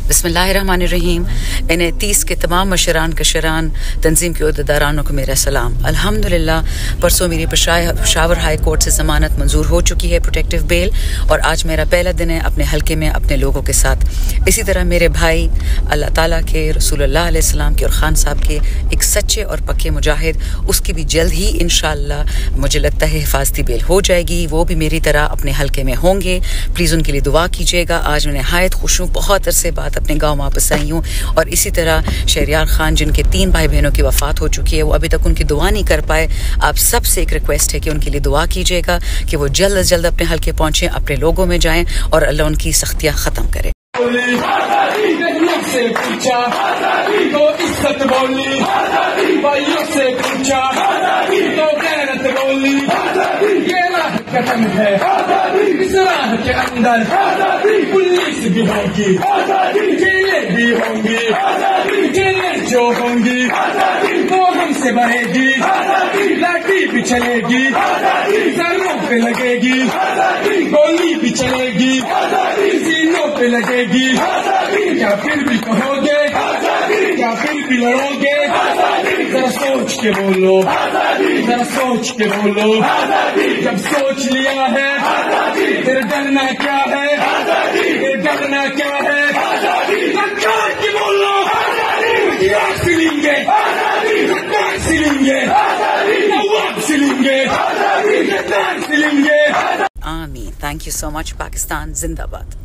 बिस्मिल्लाहिर्रहमानिर्रहीम। इन्हें 30 के तमाम मशरान कशरान तंजीम के अहदेदारानों को मेरा सलाम। अल्हम्दुलिल्लाह परसों मेरी पेशावर हाई कोर्ट से ज़मानत मंजूर हो चुकी है, प्रोटेक्टिव बेल, और आज मेरा पहला दिन है अपने हल्के में अपने लोगों के साथ। इसी तरह मेरे भाई अल्लाह ताला के, रसूलुल्लाह अलैहि सलाम के और खान साहब के एक सच्चे और पक्के मुजाहिद, उसकी भी जल्द ही इंशाअल्लाह मुझे लगता है हिफाजती बेल हो जाएगी। वो भी मेरी तरह अपने हल्के में होंगे। प्लीज़ उनके लिए दुआ कीजिएगा। आज मैं नहायत खुश हूँ, बहुत अरसे बाद अपने गांव वापस आई हूँ। और इसी तरह शहरियार खान जिनके 3 भाई बहनों की वफ़ात हो चुकी है, वो अभी तक उनकी दुआ नहीं कर पाए। आप सबसे एक रिक्वेस्ट है कि उनके लिए दुआ कीजिएगा कि वो जल्द अज जल्द अपने हल्के पहुँचें, अपने लोगों में जाएं और अल्लाह उनकी सख्तियाँ ख़त्म करे। से पूछा तो इज्जत बोली, भाइयों से पूछा तो गैरत बोली। ये राह कदम है, इस राह के अंदर पुलिस भी होगी, जेलें भी होंगी, जेलें जो होंगी वो हमसे बढ़ेगी। लाठी भी चलेगी, सरों पे लगेगी, गोली भी चलेगी, सीनों पे लगेगी। क्या फिर भी कहोगे, क्या फिर भी लड़ोगे? जरा सोच के बोलो, जरा सोच के बोलो। जब सोच लिया है फिर डरना क्या है, फिर डरना क्या है? सरकार की बोलो, हथियार सिलेंगे, हथियार सिलेंगे, नवाब सिलेंगे, हथियार सिलेंगे। आमीन। Thank you so much. Pakistan जिंदाबाद।